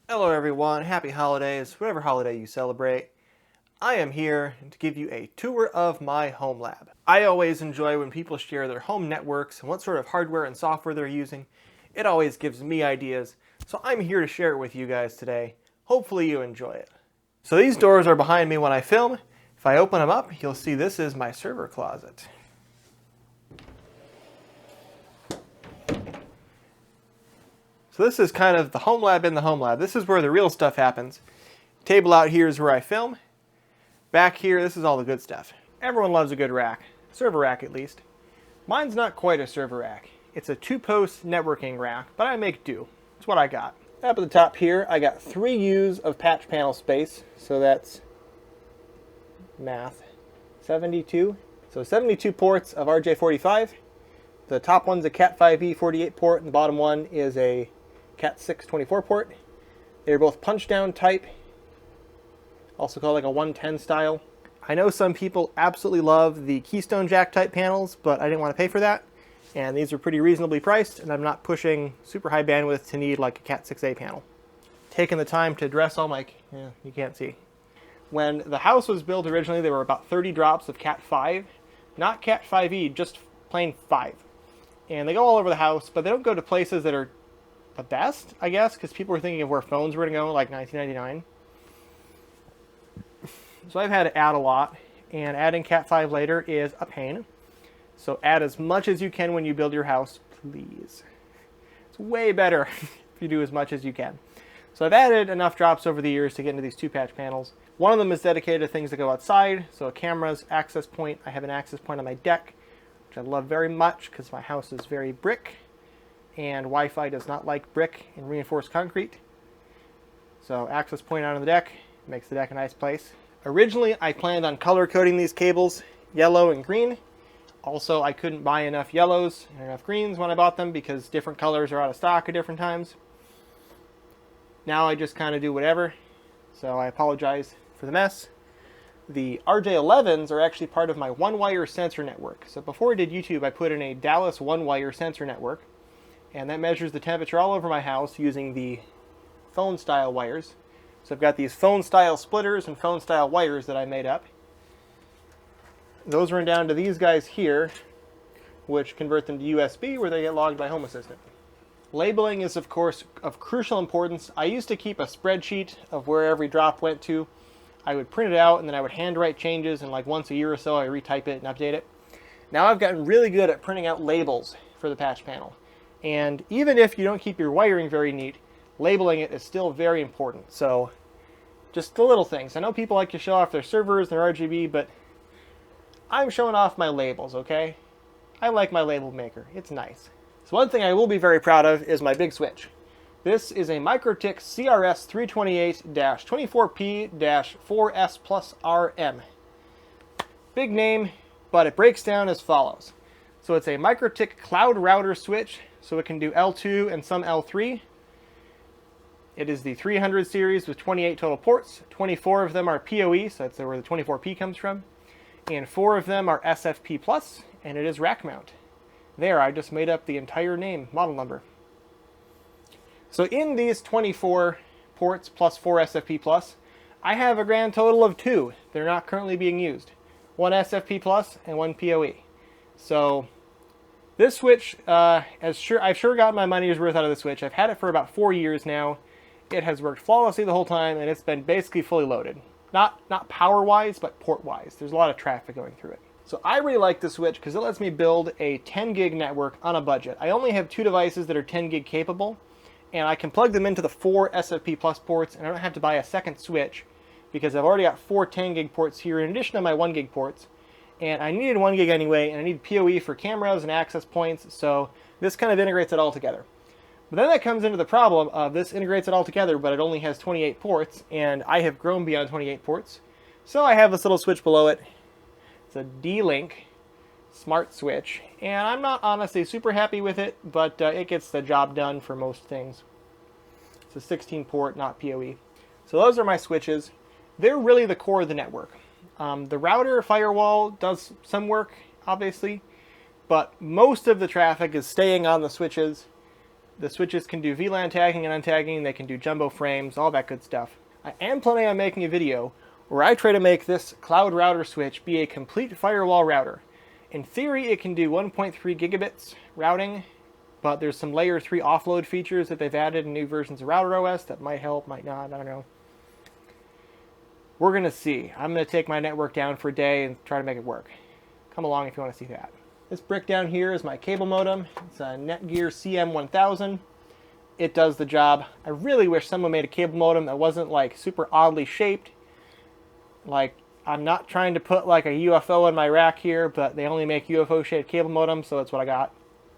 Hello everyone, happy holidays, whatever holiday you celebrate. I am here to give you a tour of my home lab. I always enjoy when people share their home networks and what sort of hardware and software they're using. It always gives me ideas, so I'm here to share it with you guys today. Hopefully you enjoy it. So these doors are behind me when I film. If I open them up, you'll see this is my server closet. So this is kind of the home lab in the home lab. This is where the real stuff happens. Table out here is where I film. Back here, this is all the good stuff. Everyone loves a good rack. Server rack, at least. Mine's not quite a server rack. It's a two-post networking rack, but I make do. It's what I got. Up at the top here, I got 3 U's of patch panel space. So that's math. 72. So 72 ports of RJ45. The top one's a Cat5e 48 port, and the bottom one is a Cat6 24 port. They're both punch-down type, also called like a 110 style. I know some people absolutely love the Keystone Jack type panels, but I didn't want to pay for that. And these are pretty reasonably priced, and I'm not pushing super high bandwidth to need like a Cat6a panel. Taking the time to address all my, you can't see. When the house was built originally, there were about 30 drops of Cat5, not Cat5e, just plain 5. And they go all over the house, but they don't go to places that are the best, I guess, because people were thinking of where phones were going to go, like 1999. So I've had to add a lot, and adding Cat5 later is a pain. So add as much as you can when you build your house, please. It's way better if you do as much as you can. So I've added enough drops over the years to get into these 2-patch panels. One of them is dedicated to things that go outside, so a camera's access point. I have an access point on my deck, which I love very much because my house is very brick, and Wi-Fi does not like brick and reinforced concrete. So access point out on the deck makes the deck a nice place. Originally, I planned on color coding these cables yellow and green. Also, I couldn't buy enough yellows and enough greens when I bought them because different colors are out of stock at different times. Now I just kind of do whatever, so I apologize for the mess. The RJ11s are actually part of my one-wire sensor network. So before I did YouTube, I put in a Dallas one-wire sensor network, and that measures the temperature all over my house using the phone-style wires. So I've got these phone-style splitters and phone-style wires that I made up. Those run down to these guys here, which convert them to USB, where they get logged by Home Assistant. Labeling is, of course, of crucial importance. I used to keep a spreadsheet of where every drop went to. I would print it out, and then I would handwrite changes, and like once a year or so, I retype it and update it. Now I've gotten really good at printing out labels for the patch panel. And even if you don't keep your wiring very neat, labeling it is still very important. So just the little things. I know people like to show off their servers, their RGB, but I'm showing off my labels, okay? I like my label maker. It's nice. So one thing I will be very proud of is my big switch. This is a Mikrotik CRS328-24P-4S+RM. Big name, but it breaks down as follows. So it's a Mikrotik cloud router switch, so it can do L2 and some L3. It is the 300 series with 28 total ports. 24 of them are PoE, so that's where the 24P comes from. And 4 of them are SFP+, and it is rack mount. There, I just made up the entire name, model number. So in these 24 ports plus 4 SFP+, I have a grand total of 2. They're not currently being used. 1 SFP+ and 1 PoE. So this switch, I've sure gotten my money's worth out of the switch. I've had it for about 4 years now. It has worked flawlessly the whole time, and it's been basically fully loaded. Not power-wise, but port-wise. There's a lot of traffic going through it. So I really like the switch because it lets me build a 10 gig network on a budget. I only have 2 devices that are 10 gig capable, and I can plug them into the 4 SFP+ ports, and I don't have to buy a second switch because I've already got 4 10 gig ports here in addition to my 1 gig ports. And I needed 1 gig anyway, and I need PoE for cameras and access points, so this kind of integrates it all together. But then that comes into the problem of this integrates it all together, but it only has 28 ports, and I have grown beyond 28 ports. So I have this little switch below it. It's a D-Link smart switch, and I'm not honestly super happy with it, but it gets the job done for most things. It's a 16 port, not PoE. So those are my switches. They're really the core of the network. The router firewall does some work, obviously, but most of the traffic is staying on the switches. The switches can do VLAN tagging and untagging, they can do jumbo frames, all that good stuff. I am planning on making a video where I try to make this cloud router switch be a complete firewall router. In theory, it can do 1.3 gigabits routing, but there's some layer 3 offload features that they've added in new versions of RouterOS that might help, might not, I don't know. We're going to see. I'm going to take my network down for a day and try to make it work. Come along if you want to see that. This brick down here is my cable modem. It's a Netgear CM1000. It does the job. I really wish someone made a cable modem that wasn't like super oddly shaped. Like, I'm not trying to put like a UFO in my rack here, but they only make UFO shaped cable modems, so that's what I got.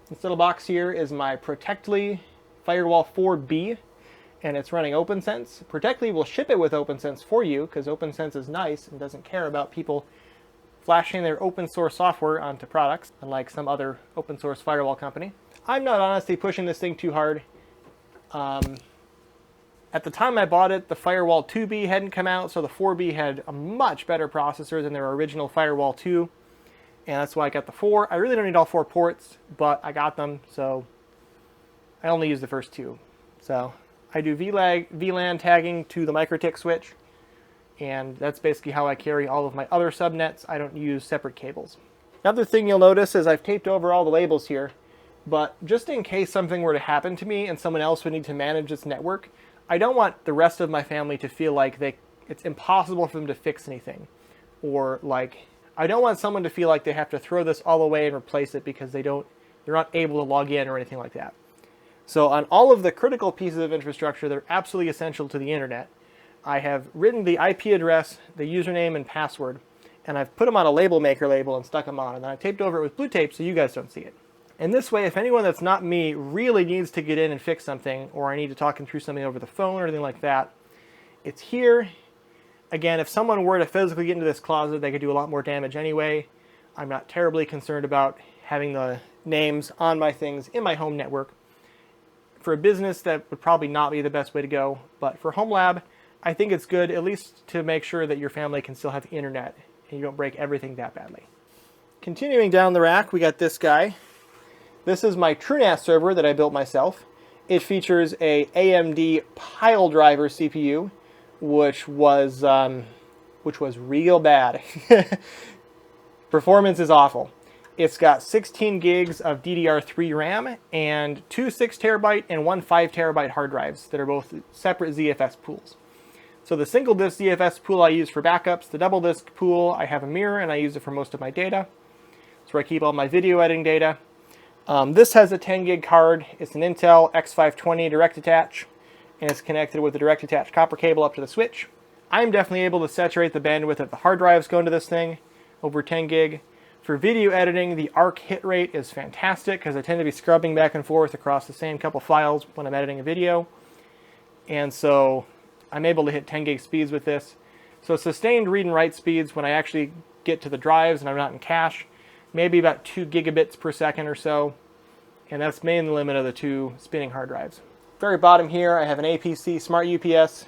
This little box here is my Protectli FW4B, and it's running OPNsense. Protectli will ship it with OPNsense for you, because OPNsense is nice and doesn't care about people flashing their open source software onto products, unlike some other open source firewall company. I'm not honestly pushing this thing too hard. At the time I bought it, the Firewall 2B hadn't come out, so the 4B had a much better processor than their original Firewall 2, and that's why I got the 4. I really don't need all 4 ports, but I got them, so I only use the first 2. So I do VLAN tagging to the Mikrotik switch, and that's basically how I carry all of my other subnets. I don't use separate cables. Another thing you'll notice is I've taped over all the labels here, but just in case something were to happen to me and someone else would need to manage this network, I don't want the rest of my family to feel like it's impossible for them to fix anything. Or like, I don't want someone to feel like they have to throw this all away and replace it because they're not able to log in or anything like that. So on all of the critical pieces of infrastructure that are absolutely essential to the internet, I have written the IP address, the username, and password, and I've put them on a label maker label and stuck them on, and then I taped over it with blue tape so you guys don't see it. And this way, if anyone that's not me really needs to get in and fix something, or I need to talk them through something over the phone or anything like that, it's here. Again, if someone were to physically get into this closet, they could do a lot more damage anyway. I'm not terribly concerned about having the names on my things in my home network. For a business, that would probably not be the best way to go, but for Homelab, I think it's good at least to make sure that your family can still have internet and you don't break everything that badly. Continuing down the rack, we got this guy. This is my TrueNAS server that I built myself. It features a AMD pile driver CPU, which was real bad. Performance is awful. It's got 16 gigs of DDR3 RAM and 2 6 terabyte and 1 5 terabyte hard drives that are both separate ZFS pools. So the single disk ZFS pool I use for backups. The double disk pool, I have a mirror and I use it for most of my data. It's where I keep all my video editing data. This has a 10 gig card. It's an Intel X520 direct attach, and it's connected with a direct attach copper cable up to the switch. I'm definitely able to saturate the bandwidth of the hard drives going to this thing, over 10 gig. For video editing, the ARC hit rate is fantastic because I tend to be scrubbing back and forth across the same couple files when I'm editing a video. And so I'm able to hit 10 gig speeds with this. So sustained read and write speeds when I actually get to the drives and I'm not in cache, maybe about 2 gigabits per second or so. And that's mainly the limit of the 2 spinning hard drives. Very bottom here, I have an APC smart UPS.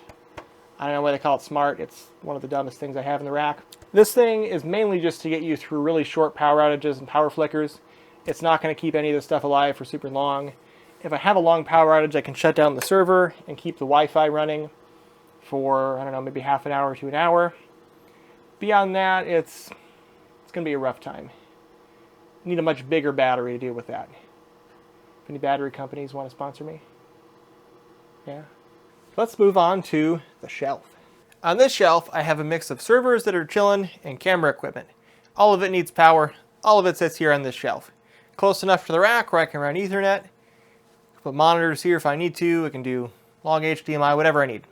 I don't know why they call it smart. It's one of the dumbest things I have in the rack. This thing is mainly just to get you through really short power outages and power flickers. It's not going to keep any of this stuff alive for super long. If I have a long power outage, I can shut down the server and keep the Wi-Fi running for, I don't know, maybe half an hour to an hour. Beyond that, it's going to be a rough time. You need a much bigger battery to deal with that. If any battery companies want to sponsor me. Yeah. Let's move on to the shelf. On this shelf, I have a mix of servers that are chilling and camera equipment. All of it needs power. All of it sits here on this shelf. Close enough to the rack where I can run Ethernet. Put monitors here if I need to. I can do long HDMI, whatever I need.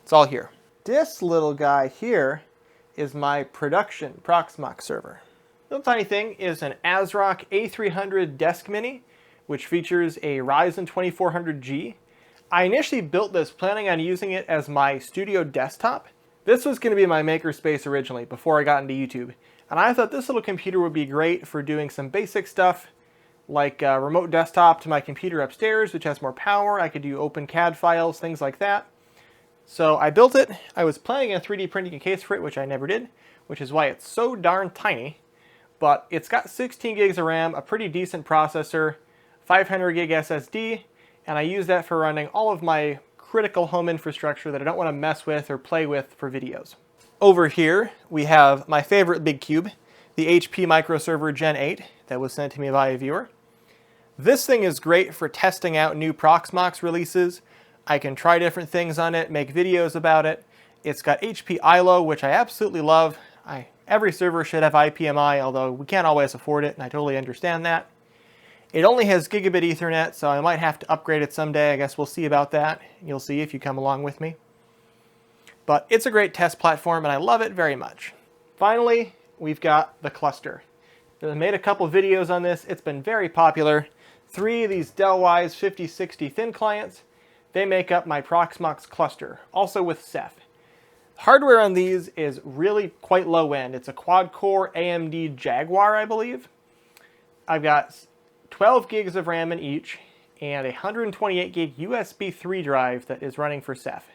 It's all here. This little guy here is my production Proxmox server. The little tiny thing is an Asrock A300 DeskMini, which features a Ryzen 2400G. I initially built this planning on using it as my studio desktop. This was going to be my makerspace originally before I got into YouTube. And I thought this little computer would be great for doing some basic stuff like remote desktop to my computer upstairs, which has more power. I could do open CAD files, things like that. So I built it. I was planning on 3D printing a case for it, which I never did, which is why it's so darn tiny. But it's got 16 gigs of RAM, a pretty decent processor, 500 gig SSD, and I use that for running all of my critical home infrastructure that I don't want to mess with or play with for videos. Over here, we have my favorite big cube, the HP Micro Server Gen 8 that was sent to me by a viewer. This thing is great for testing out new Proxmox releases. I can try different things on it, make videos about it. It's got HP ILO, which I absolutely love. Every server should have IPMI, although we can't always afford it, and I totally understand that. It only has gigabit Ethernet, so I might have to upgrade it someday. I guess we'll see about that. You'll see if you come along with me. But it's a great test platform, and I love it very much. Finally, we've got the cluster. I made a couple videos on this. It's been very popular. 3 of these Dell-Wise 5060 thin clients. They make up my Proxmox cluster, also with Ceph. Hardware on these is really quite low end. It's a quad-core AMD Jaguar, I believe. I've got 12 gigs of RAM in each, and a 128 gig USB 3 drive that is running for Ceph.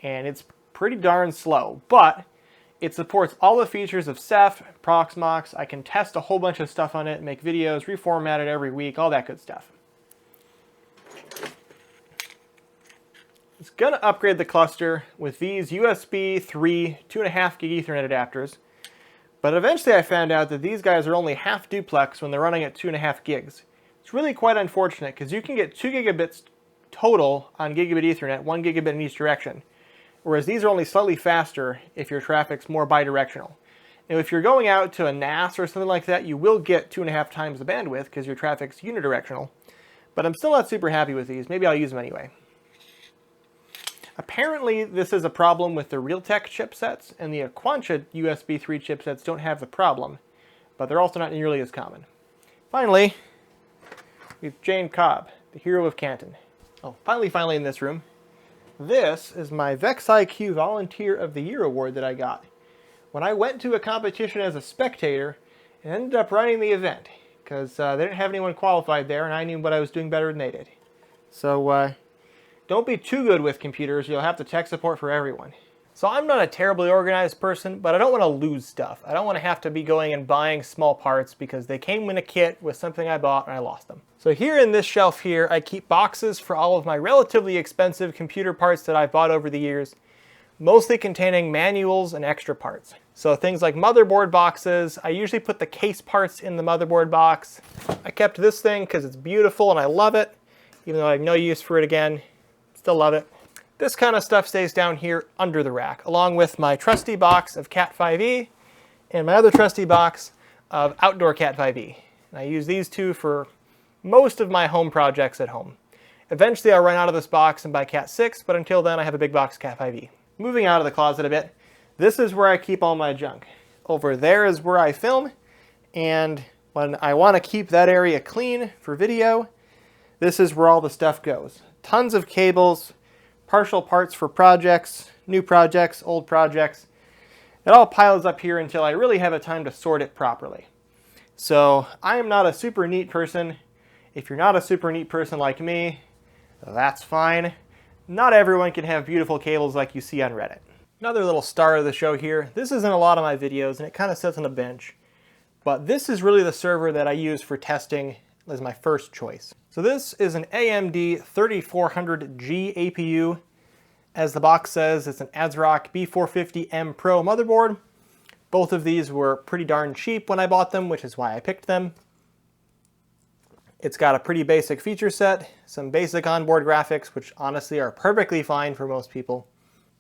And it's pretty darn slow, but it supports all the features of Ceph, Proxmox. I can test a whole bunch of stuff on it, make videos, reformat it every week, all that good stuff. It's gonna upgrade the cluster with these USB 3 2.5 gig Ethernet adapters. But eventually I found out that these guys are only half duplex when they're running at 2.5 gigs. It's really quite unfortunate because you can get 2 gigabits total on gigabit Ethernet, 1 gigabit in each direction. Whereas these are only slightly faster if your traffic's more bidirectional. Now if you're going out to a NAS or something like that, you will get 2.5 times the bandwidth because your traffic's unidirectional. But I'm still not super happy with these. Maybe I'll use them anyway. Apparently, this is a problem with the Realtek chipsets, and the Aquantia USB 3 chipsets don't have the problem, but they're also not nearly as common. Finally, we have Jane Cobb, the hero of Canton. Oh, finally in this room. This is my VexIQ Volunteer of the Year award that I got. When I went to a competition as a spectator, and ended up running the event, because they didn't have anyone qualified there, and I knew what I was doing better than they did. So, don't be too good with computers, you'll have the tech support for everyone. So I'm not a terribly organized person, but I don't want to lose stuff. I don't want to have to be going and buying small parts because they came in a kit with something I bought and I lost them. So here in this shelf here, I keep boxes for all of my relatively expensive computer parts that I've bought over the years, mostly containing manuals and extra parts. So things like motherboard boxes, I usually put the case parts in the motherboard box. I kept this thing because it's beautiful and I love it, even though I have no use for it again. Still love it. This kind of stuff stays down here under the rack, along with my trusty box of Cat 5e and my other trusty box of Outdoor Cat 5e. And I use these two for most of my home projects at home. Eventually I'll run out of this box and buy Cat 6, but until then I have a big box of Cat 5e. Moving out of the closet a bit, this is where I keep all my junk. Over there is where I film, and when I want to keep that area clean for video, this is where all the stuff goes. Tons of cables, partial parts for projects, new projects, old projects. It all piles up here until I really have a time to sort it properly. So I am not a super neat person. If you're not a super neat person like me, that's fine. Not everyone can have beautiful cables like you see on Reddit. Another little star of the show here. This isn't a lot of my videos and it kind of sits on a bench. But this is really the server that I use for testing as my first choice. So this is an AMD 3400G APU. As the box says, it's an Asrock B450M Pro motherboard. Both of these were pretty darn cheap when I bought them, which is why I picked them. It's got a pretty basic feature set, some basic onboard graphics, which honestly are perfectly fine for most people.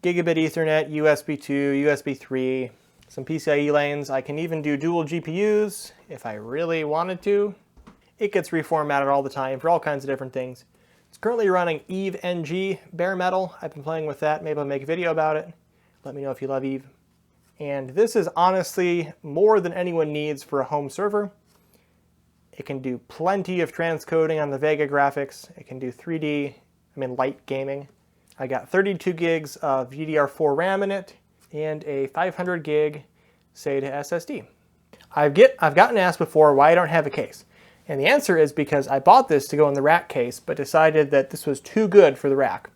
Gigabit Ethernet, USB 2, USB 3, some PCIe lanes. I can even do dual GPUs if I really wanted to. It gets reformatted all the time for all kinds of different things. It's currently running Eve NG bare metal. I've been playing with that. Maybe I'll make a video about it. Let me know if you love Eve. And this is honestly more than anyone needs for a home server. It can do plenty of transcoding on the Vega graphics. It can do 3D, light gaming. I got 32 gigs of DDR4 RAM in it and a 500 gig SATA SSD. I've gotten asked before why I don't have a case. And the answer is because I bought this to go in the rack case, but decided that this was too good for the rack.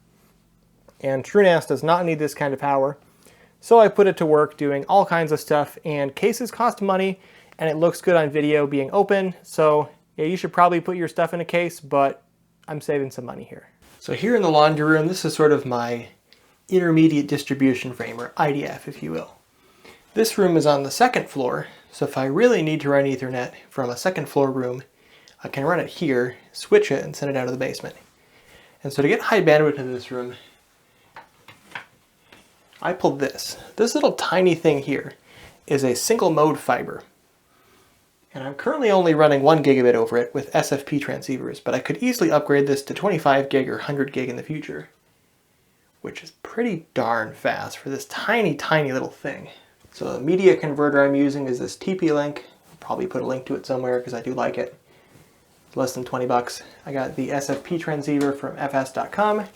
And TrueNAS does not need this kind of power. So I put it to work doing all kinds of stuff, and cases cost money, and it looks good on video being open. So yeah, you should probably put your stuff in a case, but I'm saving some money here. So here in the laundry room, this is sort of my intermediate distribution frame, or IDF if you will. This room is on the second floor, so if I really need to run Ethernet from a second floor room, I can run it here, switch it, and send it down to the basement. And so to get high bandwidth in this room, I pulled this. This little tiny thing here is a single mode fiber. And I'm currently only running 1 gigabit over it with SFP transceivers, but I could easily upgrade this to 25 gig or 100 gig in the future, which is pretty darn fast for this tiny, tiny little thing. So the media converter I'm using is this TP-Link. I'll probably put a link to it somewhere because I do like it. It's less than 20 bucks. I got the SFP transceiver from fs.com.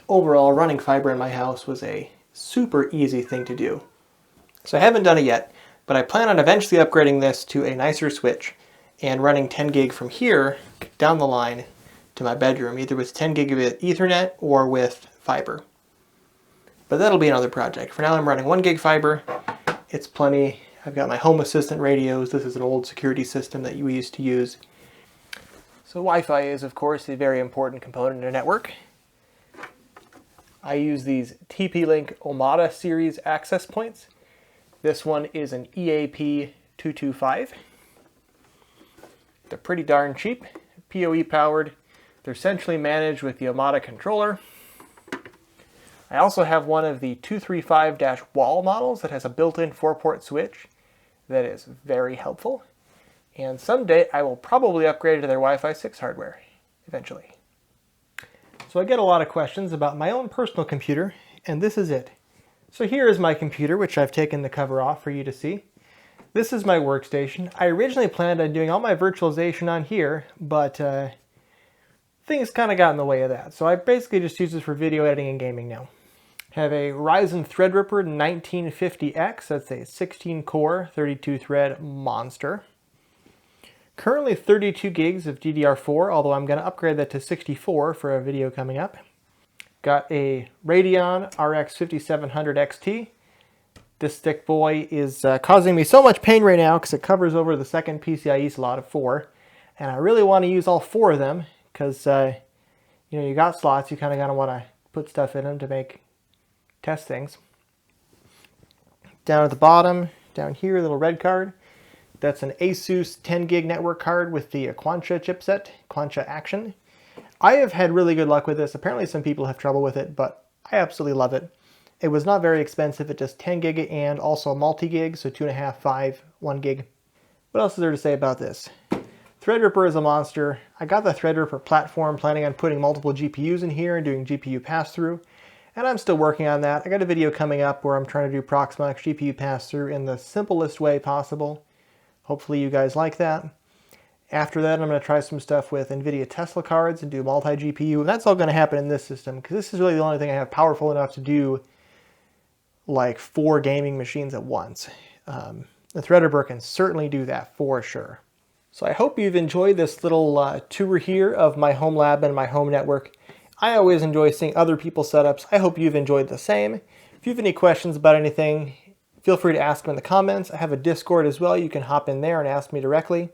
Overall, running fiber in my house was a super easy thing to do. So I haven't done it yet, but I plan on eventually upgrading this to a nicer switch and running 10 gig from here down the line to my bedroom, either with 10 gigabit Ethernet or with fiber. But that'll be another project. For now I'm running 1 gig fiber. It's plenty. I've got my Home Assistant radios. This is an old security system that we used to use. So Wi-Fi is of course a very important component in a network. I use these TP-Link Omada series access points. This one is an EAP225. They're pretty darn cheap, PoE powered. They're centrally managed with the Omada controller. I also have one of the 235-Wall models that has a built-in 4-port switch that is very helpful. And someday I will probably upgrade to their Wi-Fi 6 hardware, eventually. So I get a lot of questions about my own personal computer, and this is it. So here is my computer, which I've taken the cover off for you to see. This is my workstation. I originally planned on doing all my virtualization on here, but things kind of got in the way of that. So I basically just use this for video editing and gaming now. I have a Ryzen Threadripper 1950X. That's a 16-core, 32-thread monster. Currently 32 gigs of DDR4, although I'm going to upgrade that to 64 for a video coming up. Got a Radeon RX 5700 XT. This thick boy is causing me so much pain right now because it covers over the second PCIe slot of 4. And I really want to use all 4 of them because, you know, you got slots, you kind of got to want to put stuff in them to make test things. Down at the bottom, down here, a little red card. That's an Asus 10 gig network card with the Quantia chipset, Quantia Action. I have had really good luck with this. Apparently some people have trouble with it, but I absolutely love it. It was not very expensive at just 10 gig and also multi-gig, so 2.5, 5, 1 gig. What else is there to say about this? Threadripper is a monster. I got the Threadripper platform planning on putting multiple GPUs in here and doing GPU pass-through, and I'm still working on that. I got a video coming up where I'm trying to do Proxmox GPU pass-through in the simplest way possible. Hopefully you guys like that. After that, I'm going to try some stuff with NVIDIA Tesla cards and do multi-GPU. And that's all going to happen in this system because this is really the only thing I have powerful enough to do like 4 gaming machines at once. The Threadripper can certainly do that for sure. So I hope you've enjoyed this little tour here of my home lab and my home network. I always enjoy seeing other people's setups. I hope you've enjoyed the same. If you have any questions about anything, feel free to ask them in the comments. I have a Discord as well. You can hop in there and ask me directly.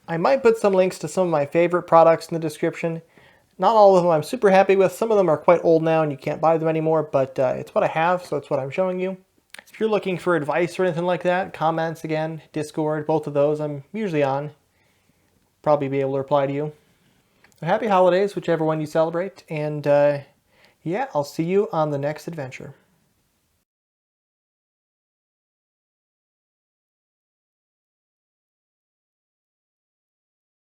I might put some links to some of my favorite products in the description. Not all of them I'm super happy with. Some of them are quite old now and you can't buy them anymore, but it's what I have, so it's what I'm showing you. If you're looking for advice or anything like that, comments again, Discord, both of those I'm usually on. Probably be able to reply to you. So happy holidays, whichever one you celebrate, and yeah, I'll see you on the next adventure.